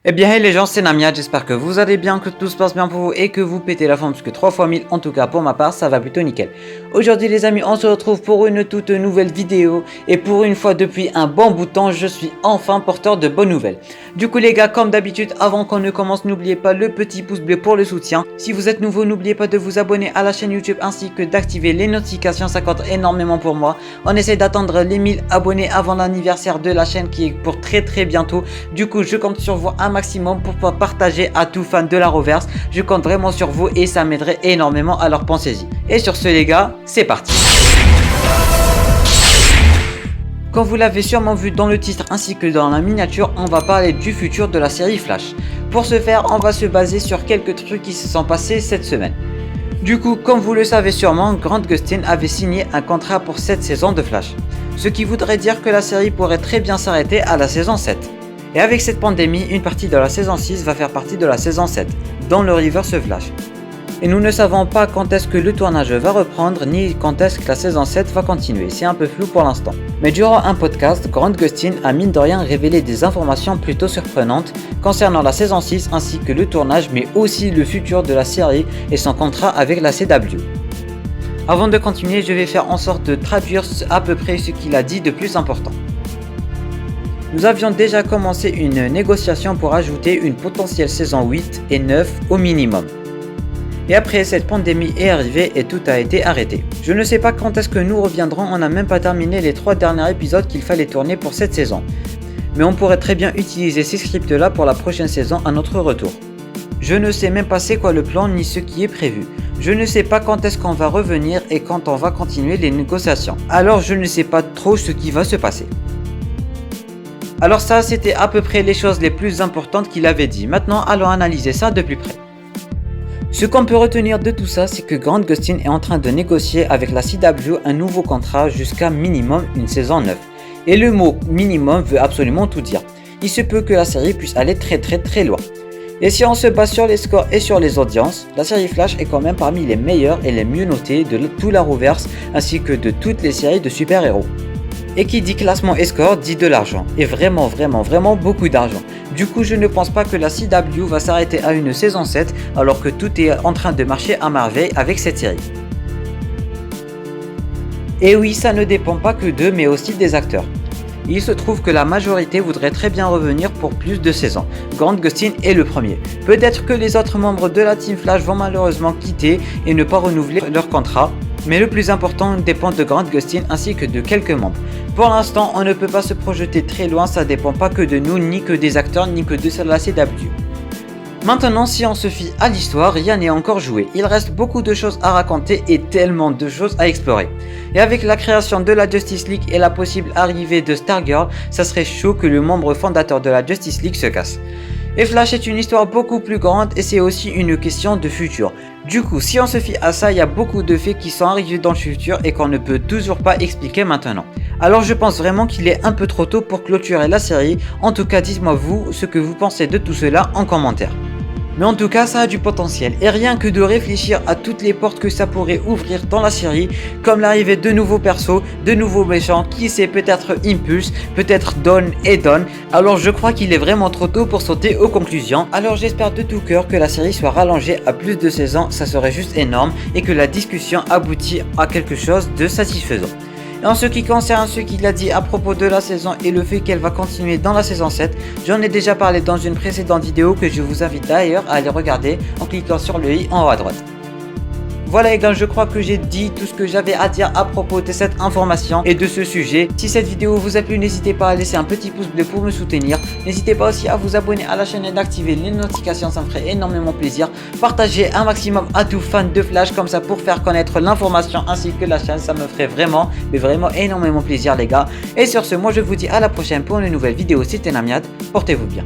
Eh bien, hey les gens, c'est Namiad, j'espère que vous allez bien, que tout se passe bien pour vous et que vous pétez la forme, parce que 3 fois 1000, en tout cas pour ma part, ça va plutôt nickel. Aujourd'hui les amis, on se retrouve pour une toute nouvelle vidéo, et pour une fois depuis un bon bout de temps, je suis enfin porteur de bonnes nouvelles. Du coup les gars, comme d'habitude, avant qu'on ne commence, n'oubliez pas le petit pouce bleu pour le soutien. Si vous êtes nouveau, n'oubliez pas de vous abonner à la chaîne YouTube ainsi que d'activer les notifications, ça compte énormément pour moi. On essaie d'atteindre les 1000 abonnés avant l'anniversaire de la chaîne qui est pour très bientôt. Du coup, je compte sur vous un maximum pour pouvoir partager à tout fan de la reverse. Je compte vraiment sur vous et ça m'aiderait énormément, alors pensez-y. Et sur ce les gars, c'est parti. Comme vous l'avez sûrement vu dans le titre ainsi que dans la miniature, on va parler du futur de la série Flash. Pour ce faire, on va se baser sur quelques trucs qui se sont passés cette semaine. Du coup, comme vous le savez sûrement, Grant Gustin avait signé un contrat pour cette saison de Flash. Ce qui voudrait dire que la série pourrait très bien s'arrêter à la saison 7. Et avec cette pandémie, une partie de la saison 6 va faire partie de la saison 7, dans le Reverse Flash. Et nous ne savons pas quand est-ce que le tournage va reprendre, ni quand est-ce que la saison 7 va continuer, c'est un peu flou pour l'instant. Mais durant un podcast, Grant Gustin a mine de rien révélé des informations plutôt surprenantes concernant la saison 6 ainsi que le tournage, mais aussi le futur de la série et son contrat avec la CW. Avant de continuer, je vais faire en sorte de traduire à peu près ce qu'il a dit de plus important. Nous avions déjà commencé une négociation pour ajouter une potentielle saison 8 et 9 au minimum. Et après cette pandémie est arrivée et tout a été arrêté. Je ne sais pas quand est-ce que nous reviendrons, on n'a même pas terminé les 3 derniers épisodes qu'il fallait tourner pour cette saison. Mais on pourrait très bien utiliser ces scripts là pour la prochaine saison à notre retour. Je ne sais même pas c'est quoi le plan ni ce qui est prévu. Je ne sais pas quand est-ce qu'on va revenir et quand on va continuer les négociations. Alors je ne sais pas trop ce qui va se passer. Alors ça, c'était à peu près les choses les plus importantes qu'il avait dit. Maintenant, allons analyser ça de plus près. Ce qu'on peut retenir de tout ça, c'est que Grant Gustin est en train de négocier avec la CW un nouveau contrat jusqu'à minimum une saison 9. Et le mot minimum veut absolument tout dire. Il se peut que la série puisse aller très loin. Et si on se base sur les scores et sur les audiences, la série Flash est quand même parmi les meilleures et les mieux notées de tout la Reverse ainsi que de toutes les séries de super-héros. Et qui dit classement et score dit de l'argent, et vraiment beaucoup d'argent. Du coup, je ne pense pas que la CW va s'arrêter à une saison 7 alors que tout est en train de marcher à merveille avec cette série. Et oui, ça ne dépend pas que d'eux mais aussi des acteurs. Il se trouve que la majorité voudrait très bien revenir pour plus de saisons. Grant Gustin est le premier. Peut-être que les autres membres de la Team Flash vont malheureusement quitter et ne pas renouveler leur contrat. Mais le plus important dépend de Grant Gustin ainsi que de quelques membres. Pour l'instant, on ne peut pas se projeter très loin, ça dépend pas que de nous, ni que des acteurs, ni que de la CW. Maintenant, si on se fie à l'histoire, rien n'est encore joué. Il reste beaucoup de choses à raconter et tellement de choses à explorer. Et avec la création de la Justice League et la possible arrivée de Stargirl, ça serait chaud que le membre fondateur de la Justice League se casse. Et Flash est une histoire beaucoup plus grande et c'est aussi une question de futur. Du coup, si on se fie à ça, il y a beaucoup de faits qui sont arrivés dans le futur et qu'on ne peut toujours pas expliquer maintenant. Alors je pense vraiment qu'il est un peu trop tôt pour clôturer la série. En tout cas, dites-moi vous ce que vous pensez de tout cela en commentaire. Mais en tout cas, ça a du potentiel. Et rien que de réfléchir à toutes les portes que ça pourrait ouvrir dans la série, comme l'arrivée de nouveaux persos, de nouveaux méchants, qui sait, peut-être Impulse, peut-être Dawn et Dawn. Alors je crois qu'il est vraiment trop tôt pour sauter aux conclusions. Alors j'espère de tout cœur que la série soit rallongée à plus de saisons, ça serait juste énorme, et que la discussion aboutit à quelque chose de satisfaisant. Et en ce qui concerne ce qu'il a dit à propos de la saison et le fait qu'elle va continuer dans la saison 7, j'en ai déjà parlé dans une précédente vidéo que je vous invite d'ailleurs à aller regarder en cliquant sur le i en haut à droite. Voilà les gars, je crois que j'ai dit tout ce que j'avais à dire à propos de cette information et de ce sujet. Si cette vidéo vous a plu, n'hésitez pas à laisser un petit pouce bleu pour me soutenir. N'hésitez pas aussi à vous abonner à la chaîne et d'activer les notifications, ça me ferait énormément plaisir. Partagez un maximum à tous fans de Flash comme ça pour faire connaître l'information ainsi que la chaîne, ça me ferait vraiment énormément plaisir les gars. Et sur ce, moi je vous dis à la prochaine pour une nouvelle vidéo, c'était Namiad, portez-vous bien.